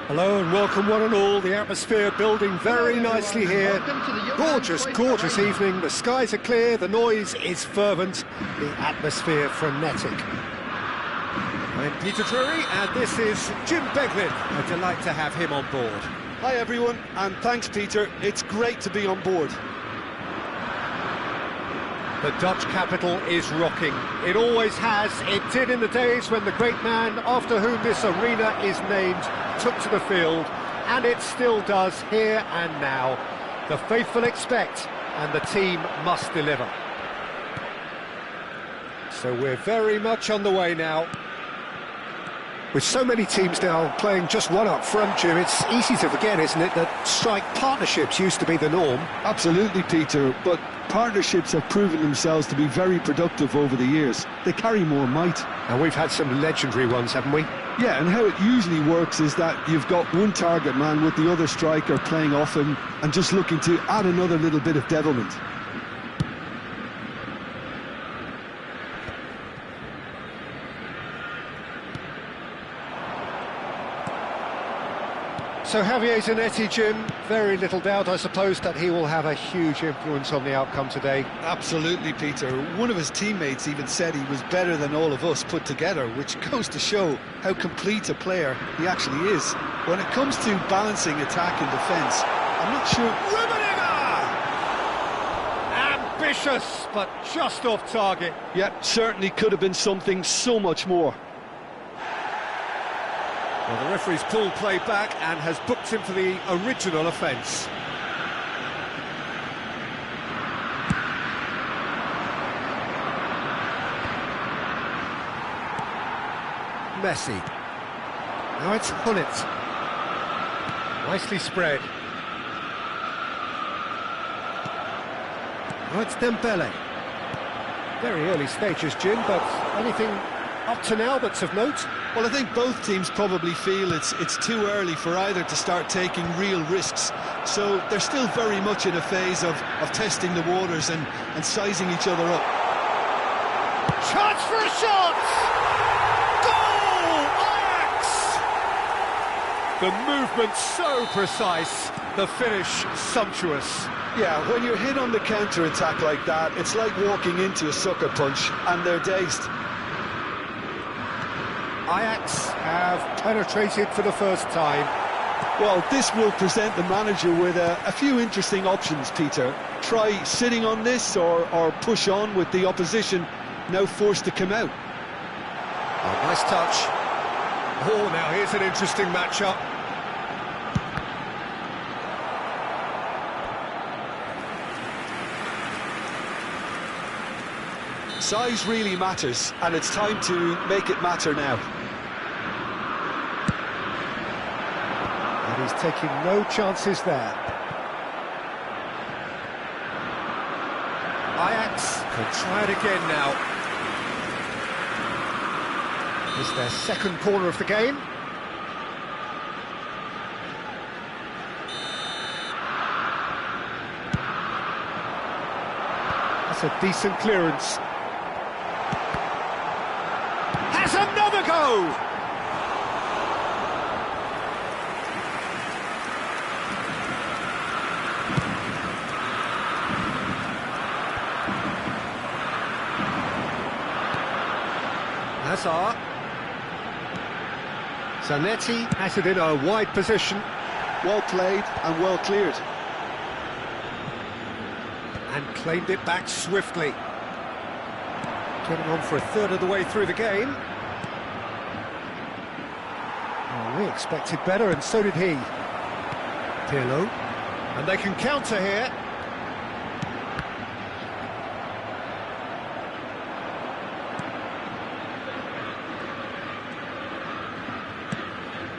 Hello and welcome one and all. The atmosphere building very nicely here. Gorgeous, gorgeous evening. The skies are clear, the noise is fervent, the atmosphere frenetic. I'm Peter Drury and this is Jim Beglin. A delight to have him on board. Hi everyone, and thanks Peter. It's great to be on board. The Dutch capital is rocking. It always has. It did in the days when the great man after whom this arena is named took to the field, and it still does here and now. The faithful expect, and the team must deliver. So we're very much on the way now. With so many teams now playing just one up front, Jim, it's easy to forget, isn't it, that strike partnerships used to be the norm? Absolutely, Peter, but partnerships have proven themselves to be very productive over the years. They carry more might. And we've had some legendary ones, haven't we? Yeah, and how it usually works is that you've got one target man with the other striker playing off him and just looking to add another little bit of devilment. So Javier Zanetti, Jim, very little doubt, I suppose, that he will have a huge influence on the outcome today. Absolutely, Peter. One of his teammates even said he was better than all of us put together, which goes to show how complete a player he actually is. When it comes to balancing attack and defence, I'm not sure... Ambitious, but just off target. Yeah, certainly could have been something so much more. Well, the referee's pulled play back and has booked him for the original offence. Messi. Now it's Hullet. Nicely spread. Now it's Dembele. Very early stages, Jim, but anything up to now that's of note? Well, I think both teams probably feel it's too early for either to start taking real risks. So they're still very much in a phase of testing the waters and sizing each other up. Chance for a shot! Goal! Ajax! The movement so precise, the finish sumptuous. Yeah, when you're hit on the counter-attack like that, it's like walking into a sucker punch and they're dazed. Ajax have penetrated for the first time. Well, this will present the manager with a few interesting options, Peter. Try sitting on this or push on with the opposition now forced to come out. Oh, nice touch. Oh, now here's an interesting matchup. Size really matters, and it's time to make it matter now. And he's taking no chances there. Ajax can try it again now. It's their second corner of the game. That's a decent clearance. Has another go! Hazard. Zanetti has it in a wide position. Well played and well cleared. And claimed it back swiftly. Getting on for a third of the way through the game. Oh, we expected better, and so did he. Pirlo. And they can counter here.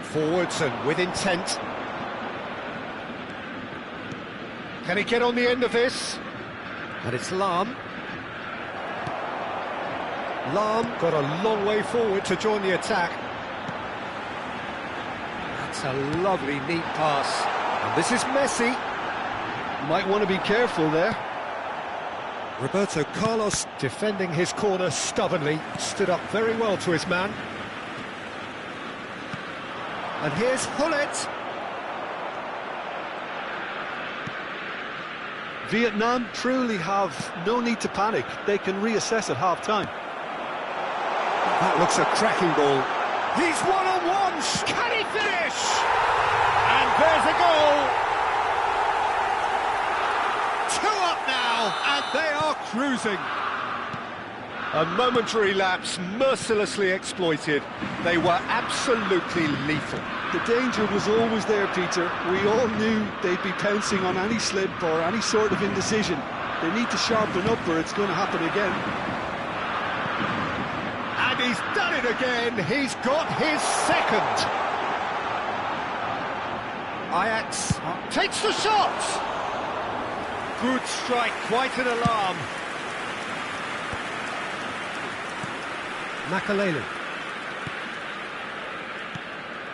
Forwards and with intent. Can he get on the end of this? And it's Lahm. Lahm got a long way forward to join the attack. That's a lovely, neat pass. And this is Messi. Might want to be careful there. Roberto Carlos defending his corner stubbornly, stood up very well to his man. And here's Hullet. Vietnam truly have no need to panic. They can reassess at half-time. That looks a cracking ball. He's one-on-one. Can he finish? And there's a goal. 2 up now, and they are cruising. A momentary lapse, mercilessly exploited. They were absolutely lethal. The danger was always there, Peter. We all knew they'd be pouncing on any slip or any sort of indecision. They need to sharpen up or it's going to happen again. And he's done it again. He's got his second. Ajax takes the shot. Good strike, quite an alarm. Makalele.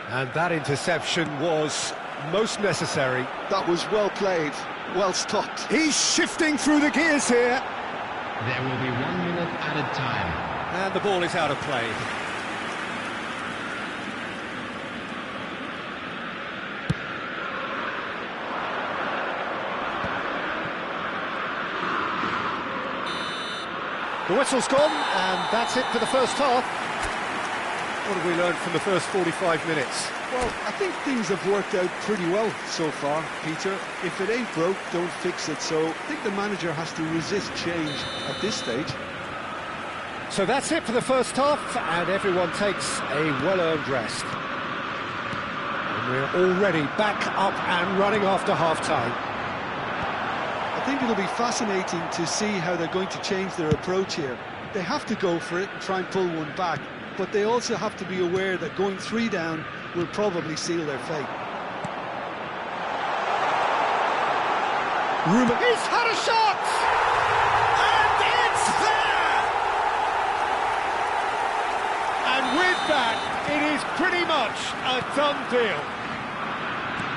And that interception was most necessary. That was well played, well stopped. He's shifting through the gears here. There will be 1 minute added time. And the ball is out of play. The whistle's gone, and that's it for the first half. What have we learned from the first 45 minutes? Well, I think things have worked out pretty well so far, Peter. If it ain't broke, don't fix it. So I think the manager has to resist change at this stage. So that's it for the first half, and everyone takes a well-earned rest. And we're already back up and running after half-time. I think it'll be fascinating to see how they're going to change their approach here. They have to go for it and try and pull one back, but they also have to be aware that going 3 down will probably seal their fate. Ruben, he's had a shot! And it's there! And with that, it is pretty much a done deal.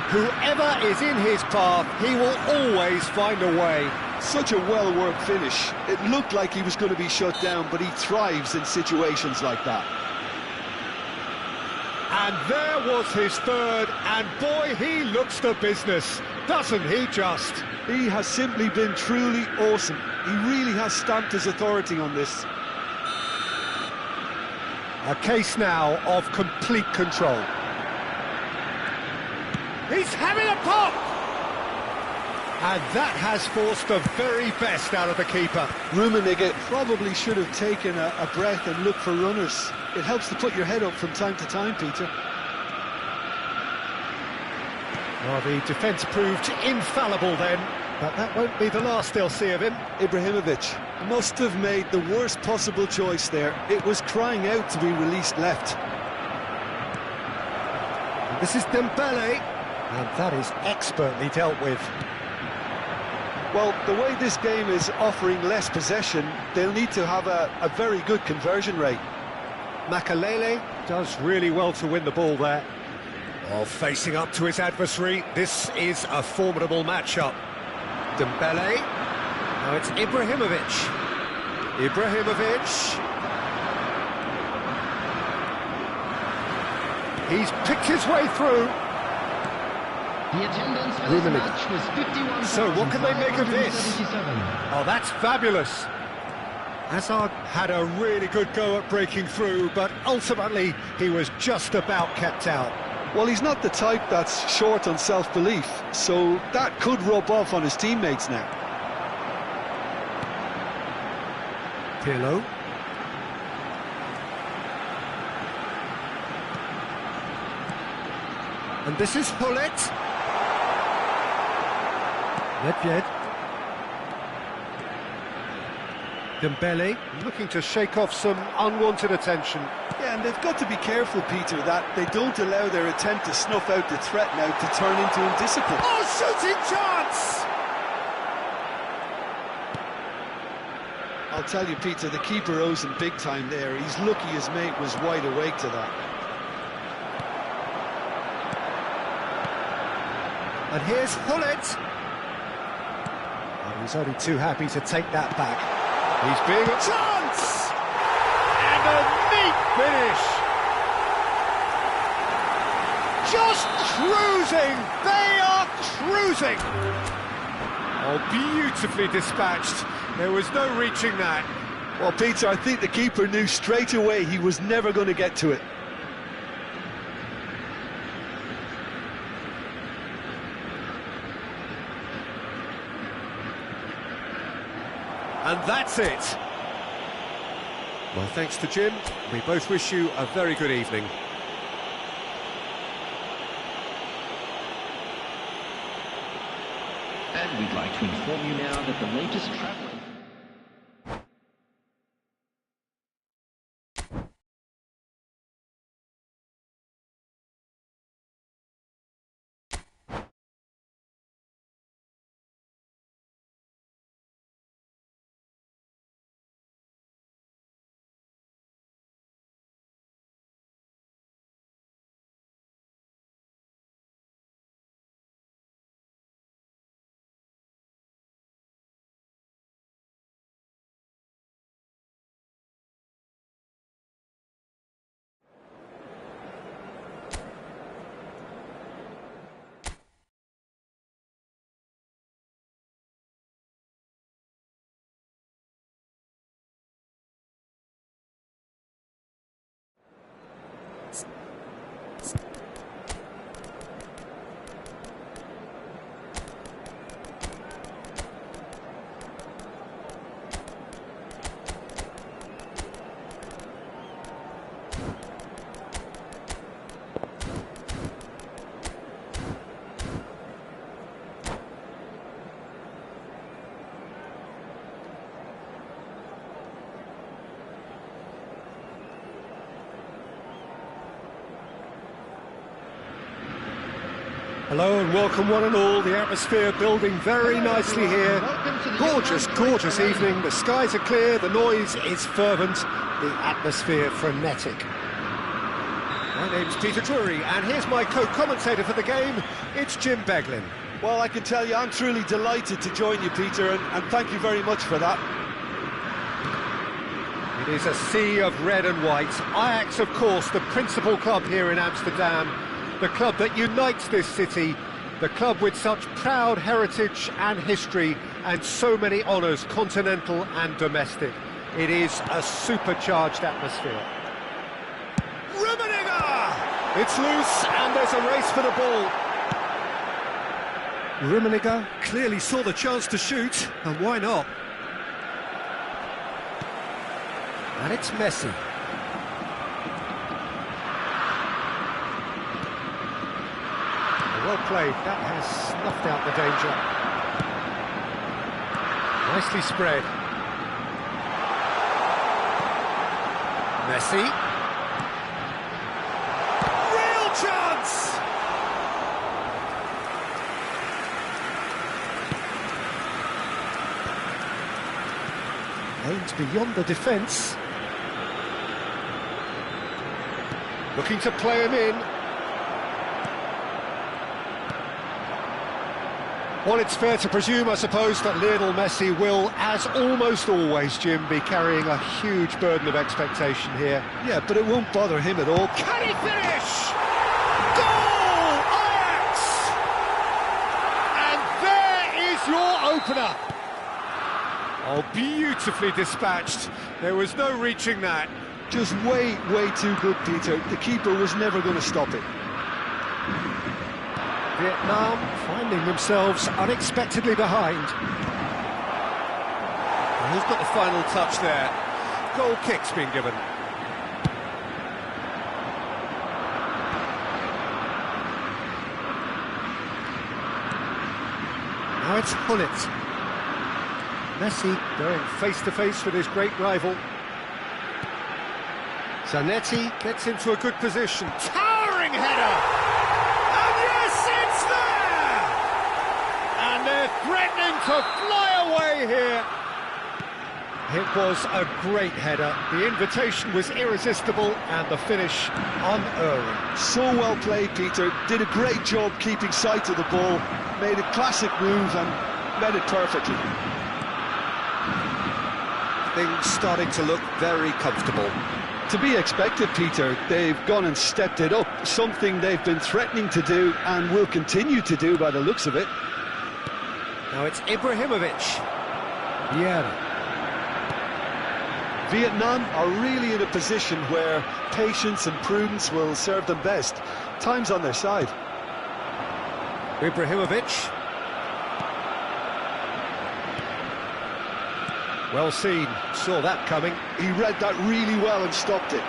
Whoever is in his path, he will always find a way. Such a well-worked finish. It looked like he was going to be shut down, but he thrives in situations like that. And there was his third, and boy, he looks the business, doesn't he just? He has simply been truly awesome. He really has stamped his authority on this. A case now of complete control. He's having a pop! And that has forced the very best out of the keeper. Rummenigge probably should have taken a breath and looked for runners. It helps to put your head up from time to time, Peter. Well, the defence proved infallible then, but that won't be the last they'll see of him. Ibrahimovic must have made the worst possible choice there. It was crying out to be released left. And this is Dembele, and that is expertly dealt with. Well, the way this game is offering less possession, they'll need to have a very good conversion rate. Makalele does really well to win the ball there. While facing up to his adversary, this is a formidable matchup. Dembele, now it's Ibrahimovic. Ibrahimovic. He's picked his way through. The attendance for this match was 51,577. So what can they make of this? Oh, that's fabulous. Hazard had a really good go at breaking through, but ultimately he was just about kept out. Well, he's not the type that's short on self-belief, so that could rub off on his teammates now. Pirlo. And this is Hullet. Nedved. Dembele looking to shake off some unwanted attention. Yeah, and they've got to be careful, Peter, that they don't allow their attempt to snuff out the threat now to turn into indiscipline. Oh, shooting chance! I'll tell you, Peter, the keeper owes him big time there. He's lucky his mate was wide awake to that. And here's Hullet. And he's only too happy to take that back. He's being a chance! And a neat finish! just cruising! They are cruising! Oh, beautifully dispatched. There was no reaching that. Well, Peter, I think the keeper knew straight away he was never going to get to it. And that's it. Well, thanks to Jim. We both wish you a very good evening. And we'd like to inform you now that the latest travel... Hello and welcome one and all. The atmosphere building very nicely here. Gorgeous, gorgeous evening. The skies are clear, the noise is fervent, the atmosphere frenetic. My name's Peter Drury and here's my co-commentator for the game. It's Jim Beglin. Well, I can tell you I'm truly delighted to join you, Peter, and thank you very much for that. It is a sea of red and white. Ajax, of course, the principal club here in Amsterdam. The club that unites this city, the club with such proud heritage and history and so many honours, continental and domestic. It is a supercharged atmosphere. Rummenigge! It's loose and there's a race for the ball. Rummenigge clearly saw the chance to shoot, and why not? And it's Messi. Well played, that has snuffed out the danger. Nicely spread. Messi. Real chance! Aimed beyond the defence. Looking to play him in. Well, it's fair to presume, I suppose, that Lionel Messi will, as almost always, Jim, be carrying a huge burden of expectation here. Yeah, but it won't bother him at all. Can he finish? Goal! Ajax! And there is your opener. Oh, beautifully dispatched. There was no reaching that. Just way too good, Peter. The keeper was never going to stop it. Vietnam finding themselves unexpectedly behind. And who's got the final touch there? Goal kick's been given. Now it's Hullet. Messi going face-to-face with his great rival. Zanetti gets into a good position. Towering header! Threatening to fly away here. It was a great header. The invitation was irresistible and the finish unerring. So well played, Peter. Did a great job keeping sight of the ball. Made a classic move and met it perfectly. Things starting to look very comfortable. To be expected, Peter. They've gone and stepped it up, something they've been threatening to do and will continue to do by the looks of it. Now it's Ibrahimovic. Vieira. Vietnam are really in a position where patience and prudence will serve them best. Time's on their side. Ibrahimovic. Well seen, saw that coming. He read that really well and stopped it.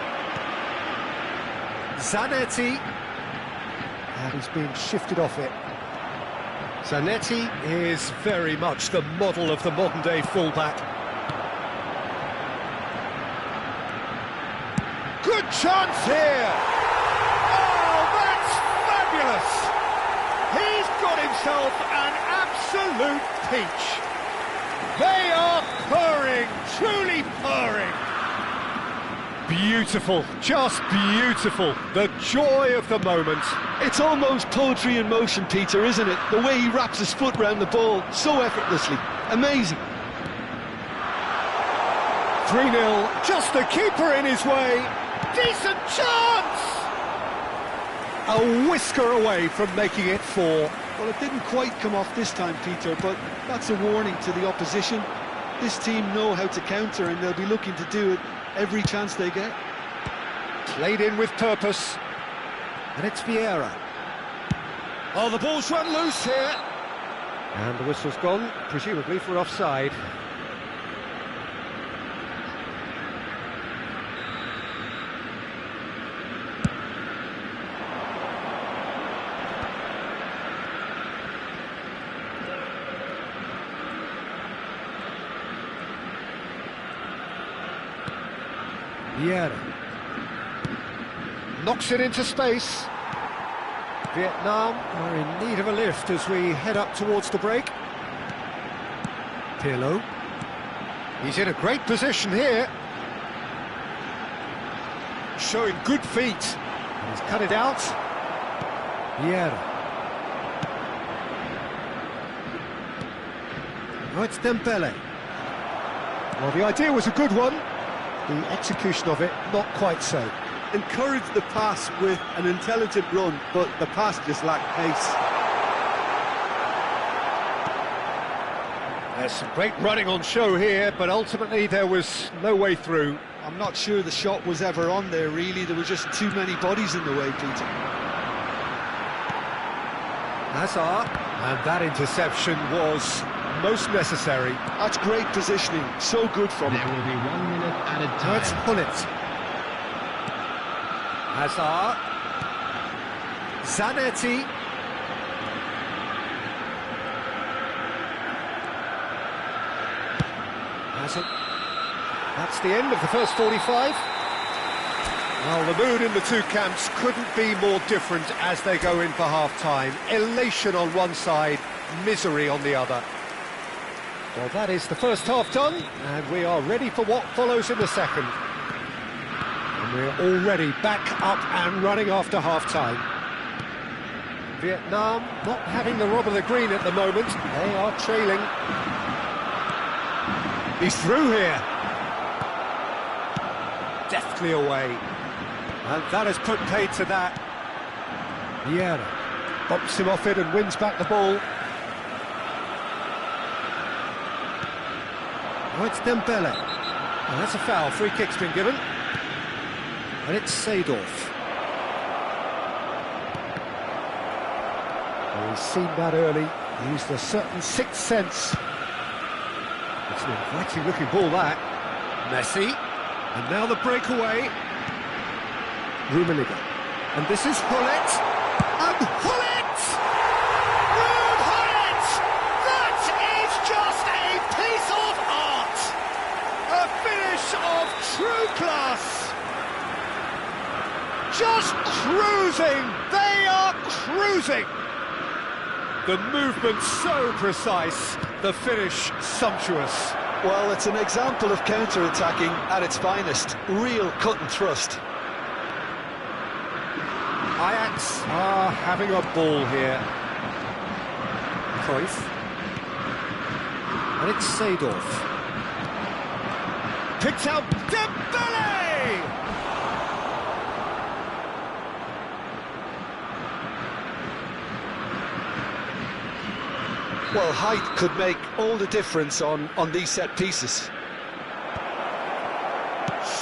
Zanetti. And he's been shifted off it. Zanetti is very much the model of the modern-day fullback. Good chance here! Oh, that's fabulous! He's got himself an absolute peach. They are purring, truly purring. Beautiful, just beautiful. The joy of the moment. It's almost poetry in motion, Peter, isn't it? The way he wraps his foot round the ball so effortlessly. Amazing. 3-0, just the keeper in his way. Decent chance! A whisker away from making it 4. Well, it didn't quite come off this time, Peter, but that's a warning to the opposition. This team know how to counter, and they'll be looking to do it every chance they get. Played in with purpose. And it's Vieira. Oh, the ball's run loose here. And the whistle's gone, presumably for offside. Vieira knocks it into space. Vietnam are in need of a lift as we head up towards the break. Pirlo. He's in a great position here. Showing good feet. He's cut it out. Vieira. Oh, it's Dembele. Well, the idea was a good one. The execution of it, not quite so. Encouraged the pass with an intelligent run, but the pass just lacked pace. There's some great running on show here, but ultimately there was no way through. I'm not sure the shot was ever on there, really. There were just too many bodies in the way, Peter. Hazard, and that interception was most necessary. That's great positioning, so good from him. There will be 1 minute added Now time. it's Hullet. Hazard. Zanetti. Hazard. That's the end of the first 45. Well, the mood in the two camps couldn't be more different as they go in for half-time. Elation on one side, misery on the other. Well, that is the first half done, and we are ready for what follows in the second. And we're already back up and running after half-time. Vietnam not having the rob of the green at the moment. They are trailing. He's through here. Deftly away. And that has put paid to that. Vieira bumps him off it and wins back the ball. Oh, it's Dembele. And that's a foul. Free kick's been given. And it's Seedorf. Well, he's seen that early. He used a certain sixth sense. It's an inviting looking ball, that. Messi. And now the breakaway. Rummenigge. And this is Hullet. And Hullet! Ruud Hullet! That is just a piece of art! A finish of true class! Just cruising! They are cruising! The movement so precise, the finish sumptuous. Well, it's an example of counter-attacking at its finest. Real cut and thrust. Ajax are having a ball here. Cruyff. And it's Seedorf. Picked out Dembele! Well, height could make all the difference on these set pieces.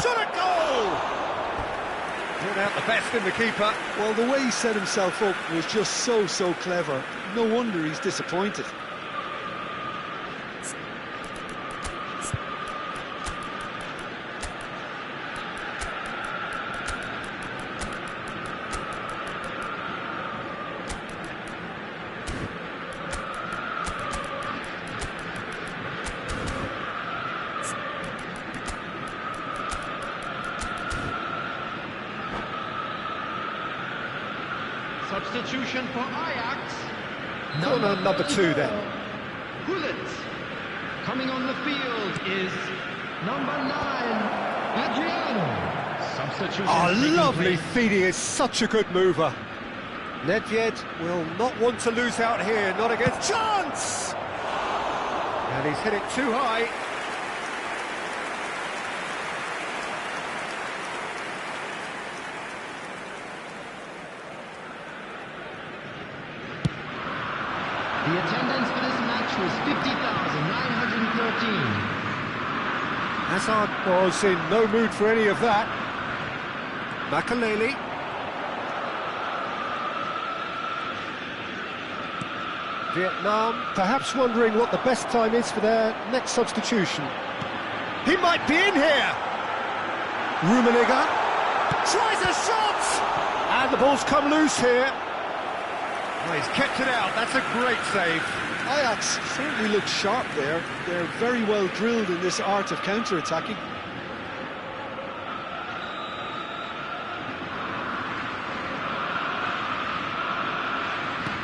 Shot a goal! Brought out the best in the keeper. Well, the way he set himself up was just so clever. No wonder he's disappointed. Substitution for Ajax. Corner number 2 then. Gullit. Coming on the field is number 9, Adriano. Substitution. Oh, lovely feed. He is such a good mover. Nedved will not want to lose out here, not against chance! And he's hit it too high. The attendance for this match was 50,913. Hazard was in no mood for any of that. Makaleli. Vietnam perhaps wondering what the best time is for their next substitution. He might be in here! Rummenigge tries a shot! And the ball's come loose here. Well, he's kept it out, that's a great save. Ajax certainly look sharp there. They're very well drilled in this art of counter-attacking.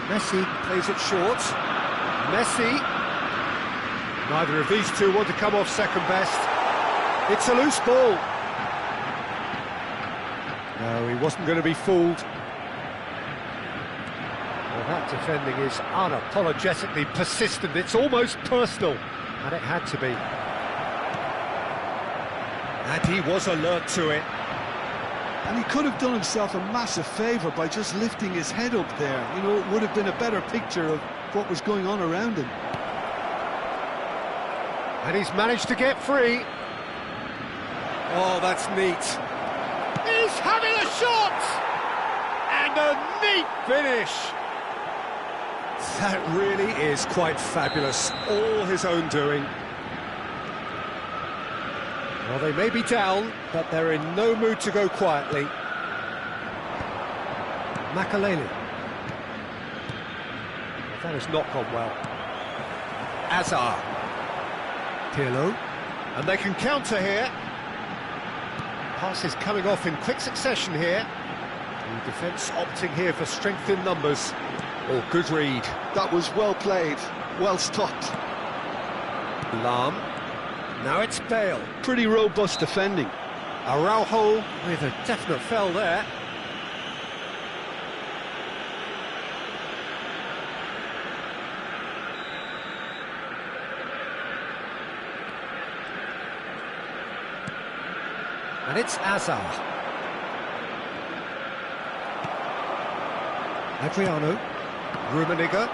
Messi plays it short. Messi. Neither of these two want to come off second best. It's a loose ball. No, he wasn't going to be fooled. Well, that defending is unapologetically persistent. It's almost personal, and it had to be. And he was alert to it. And he could have done himself a massive favour by just lifting his head up there. You know, it would have been a better picture of what was going on around him. And he's managed to get free. Oh, that's neat. He's having a shot! And a neat finish! That really is quite fabulous. All his own doing. Well, they may be down, but they're in no mood to go quietly. Makaleli. Well, that has not gone well. Azar. Pirlo. And they can counter here. Passes coming off in quick succession here. The defence opting here for strength in numbers. Oh, good read. That was well played, well stopped. Lahm. Now it's Bale. Pretty robust defending. Araujo with a definite fell there. And it's Azar. Adriano. Rummenigge.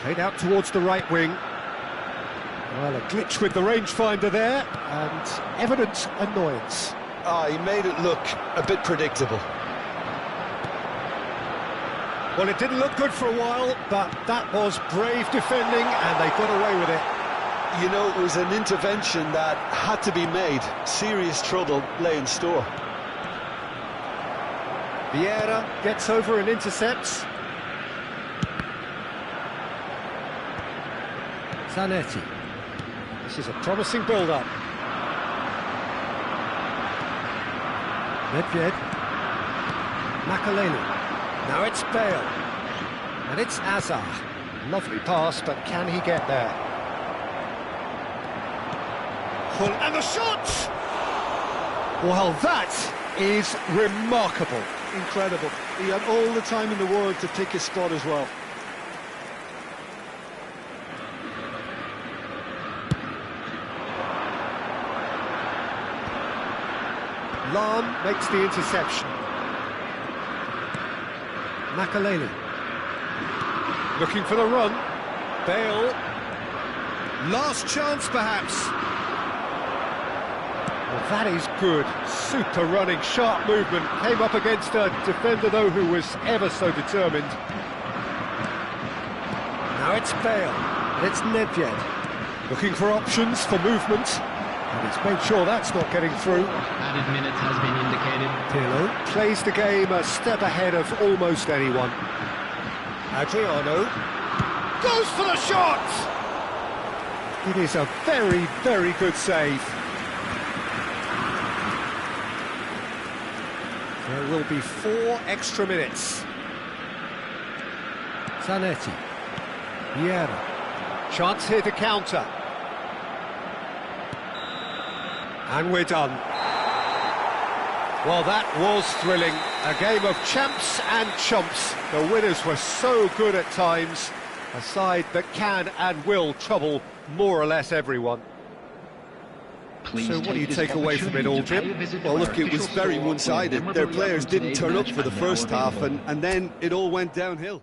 Played out towards the right wing. Well, a glitch with the rangefinder there, and evident annoyance. He made it look a bit predictable. Well, it didn't look good for a while, but that was brave defending, and they got away with it. You know, it was an intervention that had to be made. Serious trouble lay in store. Vieira gets over and intercepts. Zanetti. This is a promising build-up. Nedved. Makaleli. Now it's Bale. And it's Azar. Lovely pass, but can he get there? And the shot! Well, that is remarkable. Incredible. He had all the time in the world to pick his spot as well. Lahm makes the interception. Makaleli. Looking for the run. Bale. Last chance, perhaps. Well, that is good. Super running, sharp movement. Came up against a defender, though, who was ever so determined. Now it's Bale. It's Nedved. Looking for options for movement. And he's made sure that's not getting through. Added minutes has been indicated. Pirlo plays the game a step ahead of almost anyone. Adriano goes for the shot! It is a very, very good save. There will be 4 extra minutes. Zanetti. Vieira. Chance here to counter. And we're done. Well, that was thrilling. A game of champs and chumps. The winners were so good at times. A side that can and will trouble more or less everyone. So what do you take away from it all, Jim? Well, look, it was very one-sided. Their players didn't turn up for the first half, and then it all went downhill.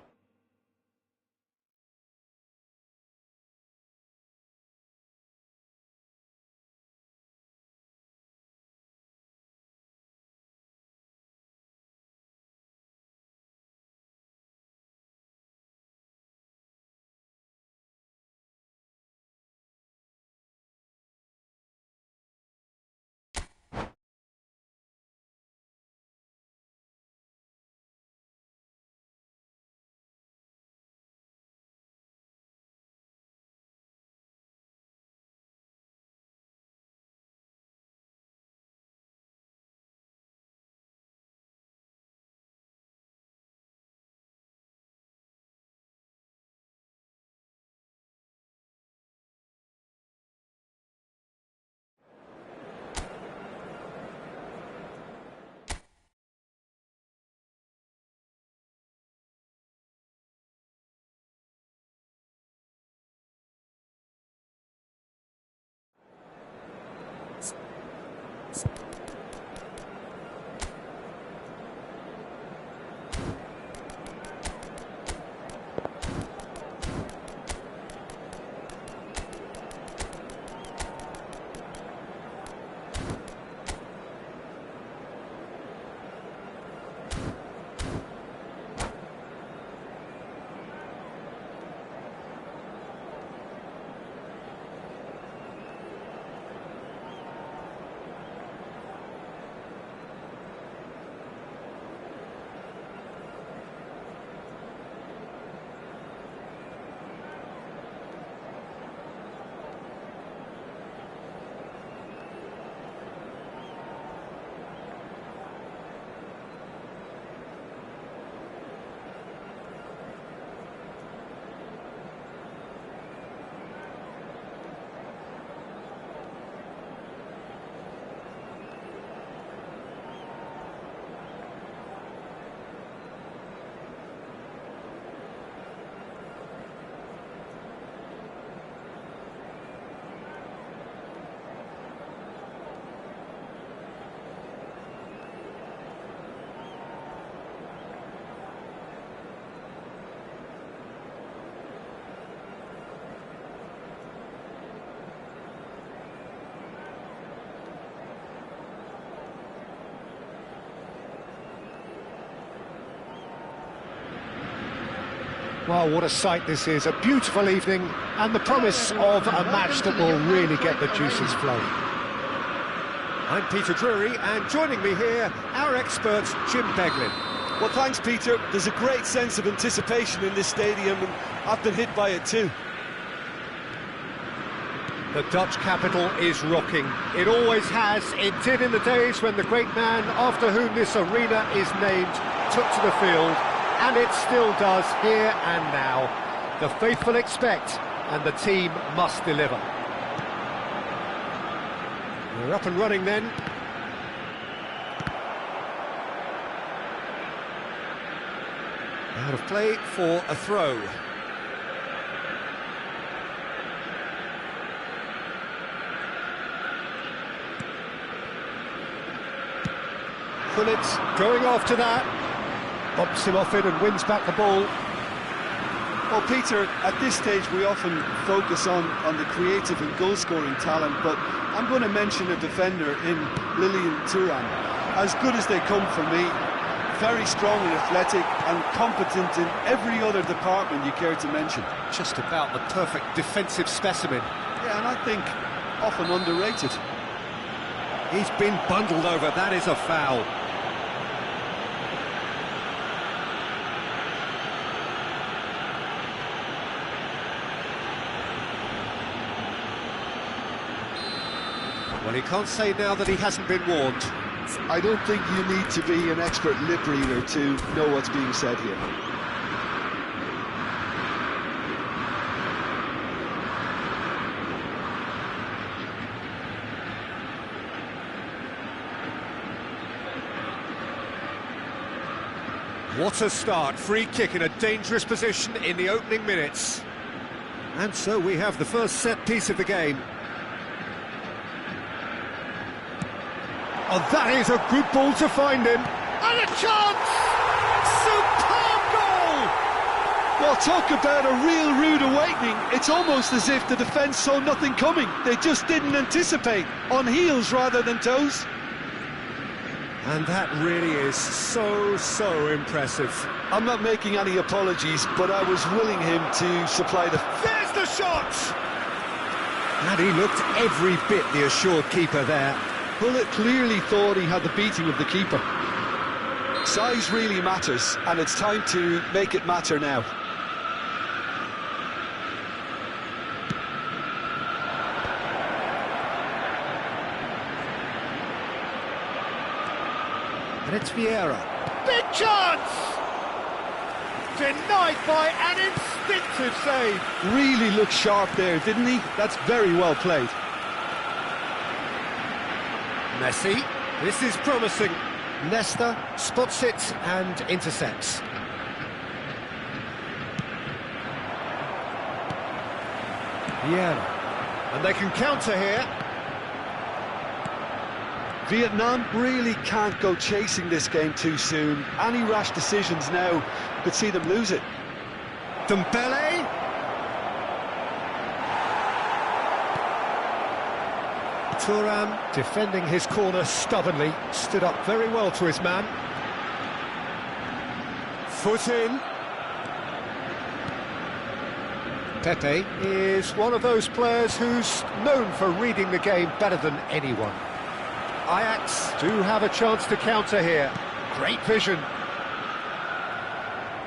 Well, what a sight this is. A beautiful evening and the promise of a match that will really get the juices flowing. I'm Peter Drury, and joining me here, our expert, Jim Beglin. Well, thanks, Peter. There's a great sense of anticipation in this stadium, and I've been hit by it too. The Dutch capital is rocking. It always has. It did in the days when the great man after whom this arena is named took to the field, and it still does here and now. The faithful expect, and the team must deliver. We're up and running then. Out of play for a throw. Gullit going after that. Bumps him off it and wins back the ball. Well, Peter, at this stage we often focus on the creative and goal-scoring talent, but I'm going to mention a defender in Tuyen. As good as they come for me, very strong and athletic and competent in every other department you care to mention. Just about the perfect defensive specimen. Yeah, and I think often underrated. He's been bundled over, that is a foul. Well, he can't say now that he hasn't been warned. I don't think you need to be an expert lip reader to know what's being said here. What a start, free kick in a dangerous position in the opening minutes. And so we have the first set piece of the game. Oh, that is a good ball to find him. And a chance! Superb goal! Well, talk about a real rude awakening. It's almost as if the defence saw nothing coming. They just didn't anticipate, on heels rather than toes. And that really is so impressive. I'm not making any apologies, but I was willing him to supply the... There's the shot! And he looked every bit the assured keeper there. Bullet clearly thought he had the beating of the keeper. Size really matters, and it's time to make it matter now. And it's Vieira. Big chance! Denied by an instinctive save. Really looked sharp there, didn't he? That's very well played. Messi, this is promising. Nesta spots it and intercepts. Vieira. And they can counter here. Vietnam really can't go chasing this game too soon. Any rash decisions now could see them lose it. Dembele. Thuram, defending his corner stubbornly, stood up very well to his man. Foot in. Pepe is one of those players who's known for reading the game better than anyone. Ajax do have a chance to counter here. Great vision.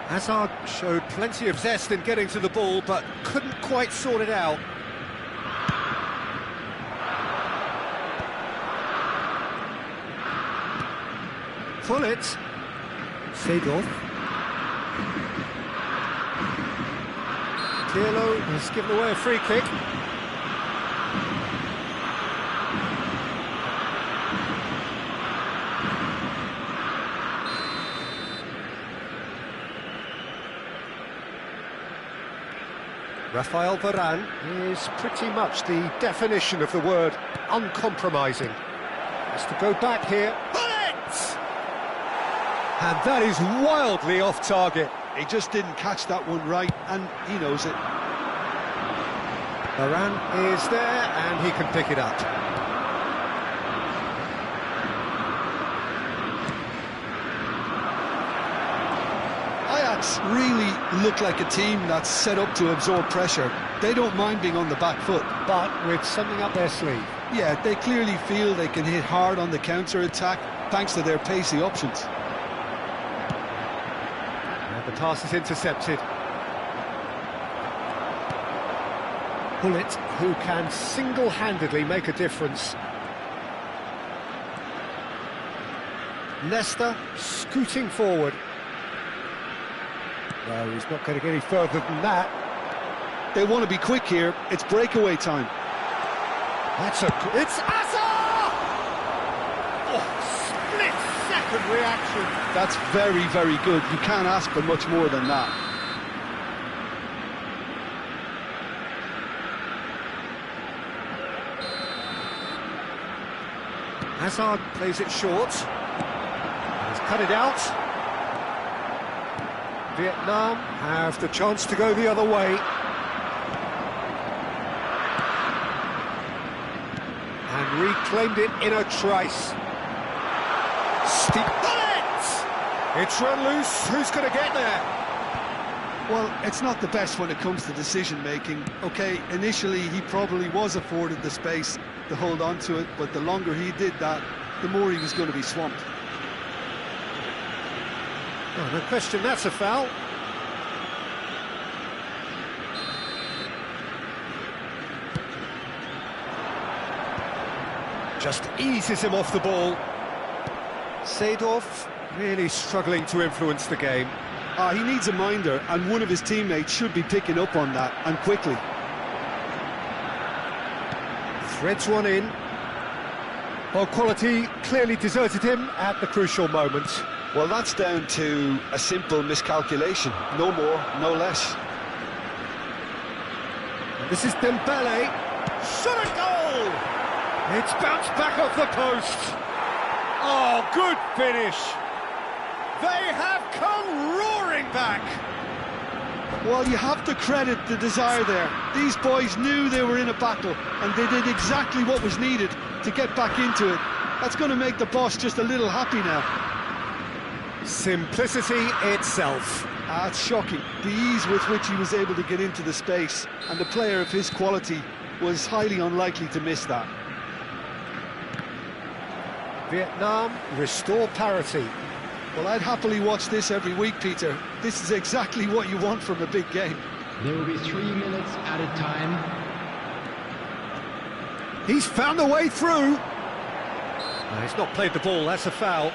Hazard showed plenty of zest in getting to the ball, but couldn't quite sort it out. Pull it. Seedorf. Pirlo has given away a free kick. Rafael Varane is pretty much the definition of the word uncompromising. Has to go back here. And that is wildly off target. He just didn't catch that one right, and he knows it. Varane is there, and he can pick it up. Ajax really look like a team that's set up to absorb pressure. They don't mind being on the back foot. But with something up their sleeve. Yeah, they clearly feel they can hit hard on the counter-attack thanks to their pacey options. The pass is intercepted. Bullet, who can single-handedly make a difference. Nesta scooting forward. No, he's not going to get any further than that. They want to be quick here. It's breakaway time. It's Hazard! Oh, split-second reaction. That's very, very good. You can't ask for much more than that. Hazard plays it short. He's cut it out. Vietnam have the chance to go the other way. And reclaimed it in a trice. Steep bullet! It's run loose. Who's going to get there? Well, it's not the best when it comes to decision-making. OK, initially he probably was afforded the space to hold on to it, but the longer he did that, the more he was going to be swamped. Oh, no question, that's a foul. Just eases him off the ball. Seedorf really struggling to influence the game. He needs a minder, and one of his teammates should be picking up on that, and quickly. Threads one in. Well, quality clearly deserted him at the crucial moment. Well, that's down to a simple miscalculation. No more, no less. And this is Dembele. Shot a goal! It's bounced back off the post. Oh, good finish. They have come roaring back. Well, you have to credit the desire there. These boys knew they were in a battle, and they did exactly what was needed to get back into it. That's going to make the boss just a little happy now. Simplicity itself. It's shocking, the ease with which he was able to get into the space, and the player of his quality was highly unlikely to miss that. Vietnam restore parity. Well, I'd happily watch this every week, Peter. This is exactly what you want from a big game. There will be 3 minutes added time. He's found a way through. No, he's not played the ball, that's a foul.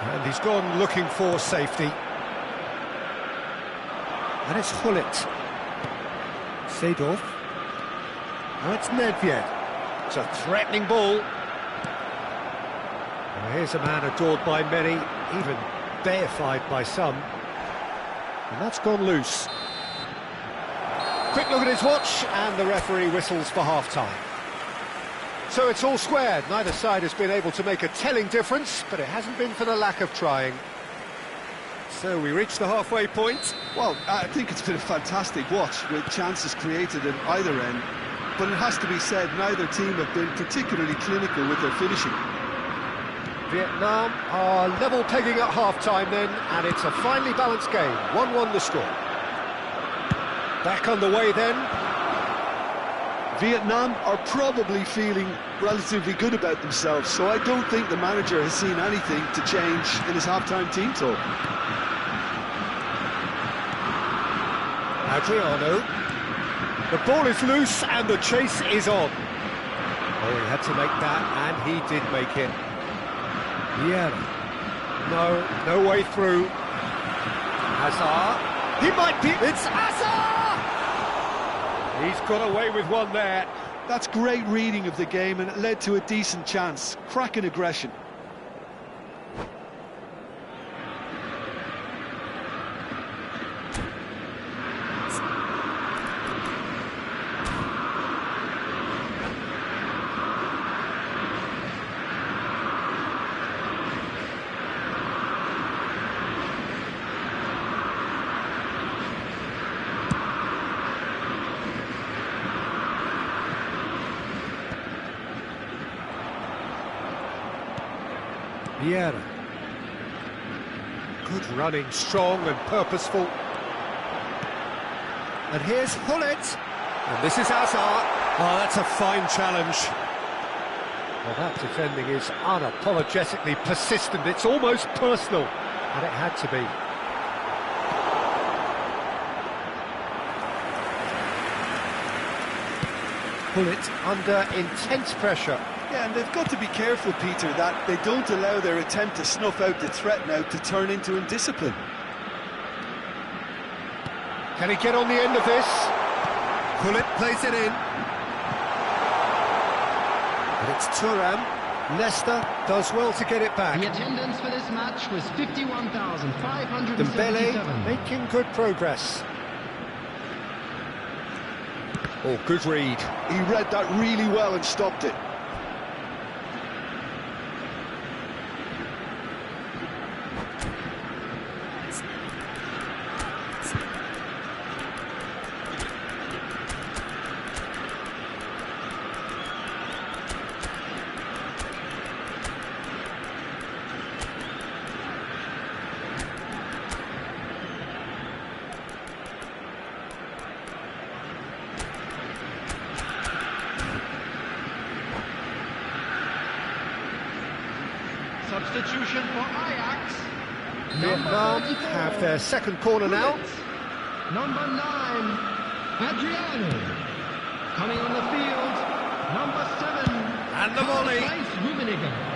And he's gone looking for safety. And it's Hullet. Seedorf. Now it's Nedved. It's a threatening ball. Well, here's a man adored by many, even deified by some. And that's gone loose. Quick look at his watch, and the referee whistles for half-time. So it's all squared. Neither side has been able to make a telling difference, but it hasn't been for the lack of trying. So we reach the halfway point. Well, I think it's been a fantastic watch, with chances created at either end. But it has to be said, neither team have been particularly clinical with their finishing. Vietnam are level pegging at half-time then, and it's a finely balanced game. 1-1 the score. Back on the way then. Vietnam are probably feeling relatively good about themselves, so I don't think the manager has seen anything to change in his half-time team talk. Adriano. The ball is loose and the chase is on. Oh, he had to make that, and he did make it. Yeah. No way through. Hazard. He might be... It's Hazard! He's got away with one there. That's great reading of the game, and it led to a decent chance. Cracking aggression. Vieira. Good running, strong and purposeful. And here's Hullet. And this is Hazard. Oh, that's a fine challenge. Well, that defending is unapologetically persistent. It's almost personal. And it had to be. Hullet under intense pressure. Yeah, and they've got to be careful, Peter, that they don't allow their attempt to snuff out the threat now to turn into indiscipline. Can he get on the end of this? Hullet plays it in. And it's Thuram. Leicester does well to get it back. The attendance for this match was 51,577. Dembele making good progress. Oh, good read. He read that really well and stopped it. Substitution for Ajax. Vietnam have their second corner now. Number 9, Adriano. Coming on the field, number 7. And the volley.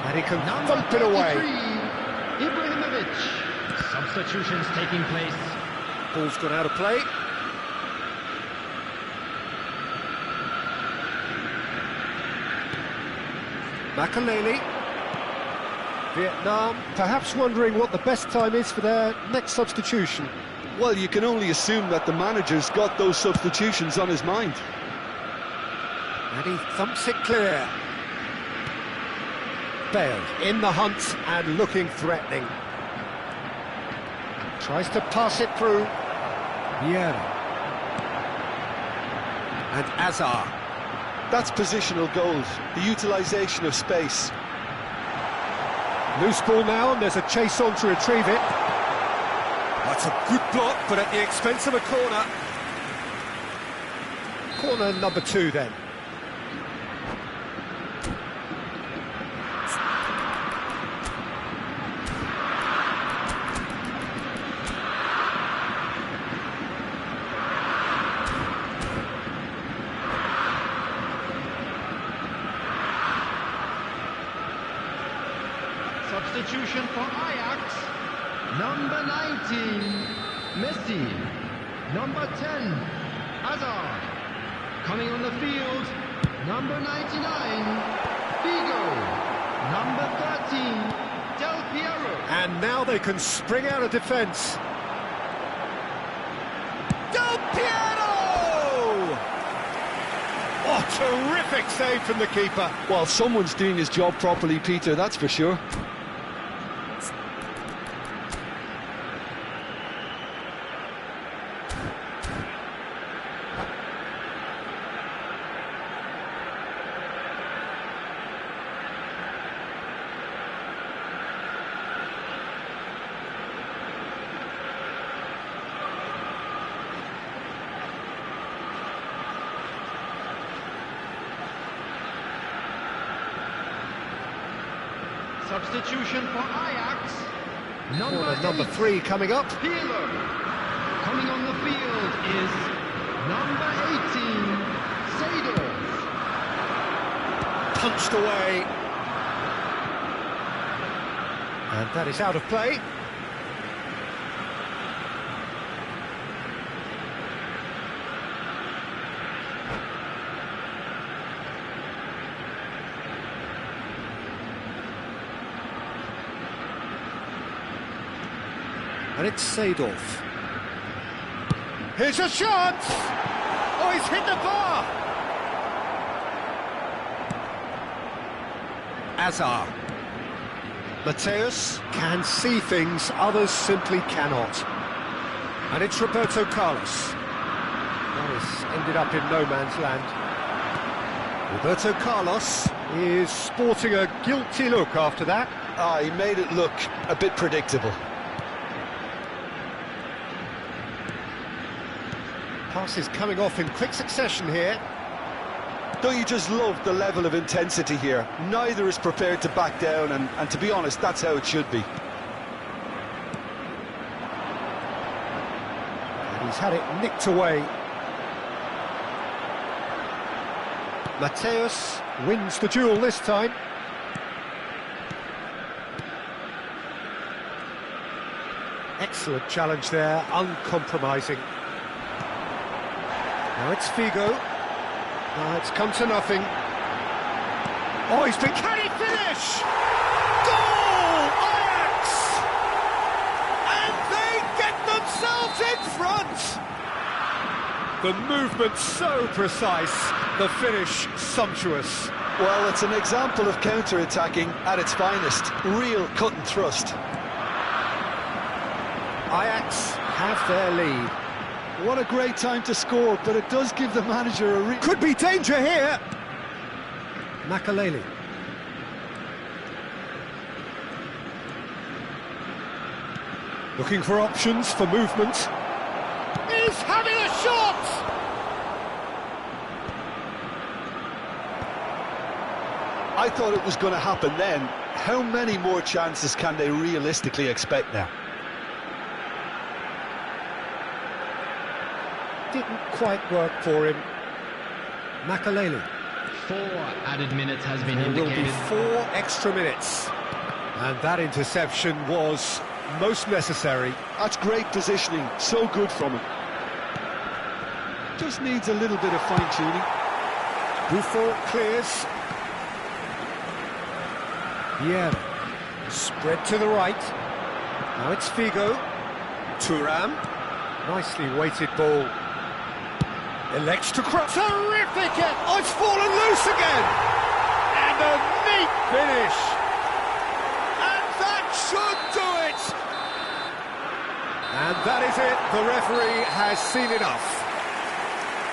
And he can thump it away. Ibrahimovic. Substitutions taking place. Ball's gone out of play. Makaleli. Vietnam perhaps wondering what the best time is for their next substitution. Well, you can only assume that the manager's got those substitutions on his mind. And he thumps it clear. Bale in the hunt and looking threatening. Tries to pass it through. Vieira. And Azar. That's positional goals, the utilisation of space. Loose ball now, and there's a chase on to retrieve it. That's a good block, but at the expense of a corner. Corner number 2 then. Substitution for Ajax. Number 19, Messi. Number 10, Hazard. Coming on the field, number 99, Figo. Number 13, Del Piero. And now they can spring out of defence. Del Piero! Oh, terrific save from the keeper. Well, someone's doing his job properly, Peter, that's for sure. Substitution for Ajax. Number 3 coming up. Pirlo. Coming on the field is number 18, Seedorf. Punched away. And that is out of play. And it's Seedorf. Here's a shot! Oh, he's hit the bar! Azar. Mateus can see things others simply cannot. And it's Roberto Carlos. That has ended up in no man's land. Roberto Carlos is sporting a guilty look after that. He made it look a bit predictable. Passes coming off in quick succession here. Don't you just love the level of intensity here? Neither is prepared to back down, and to be honest, that's how it should be. And he's had it nicked away. Mateus wins the duel this time. Excellent challenge there, uncompromising. Now it's Figo. Now it's come to nothing. Oh, he's been... Can he finish? Goal! Ajax! And they get themselves in front! The movement so precise, the finish sumptuous. Well, it's an example of counter-attacking at its finest. Real cut and thrust. Ajax have their lead. What a great time to score, but it does give the manager a... Could be danger here! Makaleli. Looking for options for movement. He's having a shot! I thought it was going to happen then. How many more chances can they realistically expect now? Didn't quite work for him. Makaleli. 4 added minutes has been There will indicated. be 4 extra minutes. And that interception was most necessary. That's great positioning, so good from him. Just needs a little bit of fine-tuning. Buffon clears. Vieira. Spread to the right. Now it's Figo. Thuram. Nicely weighted ball. Elects to cross. Terrific! Oh, it's fallen loose again! And a neat finish! And that should do it! And that is it. The referee has seen enough.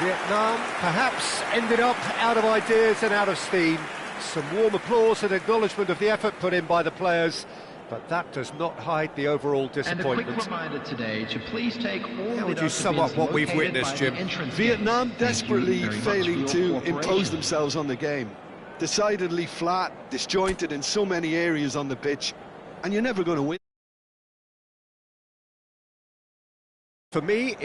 Vietnam perhaps ended up out of ideas and out of steam. Some warm applause and acknowledgement of the effort put in by the players, but that does not hide the overall disappointment. And a quick reminder today to please take all How would you sum up what we've witnessed, Jim? Vietnam desperately failing to impose themselves on the game. Decidedly flat, disjointed in so many areas on the pitch, and you're never going to win. For me,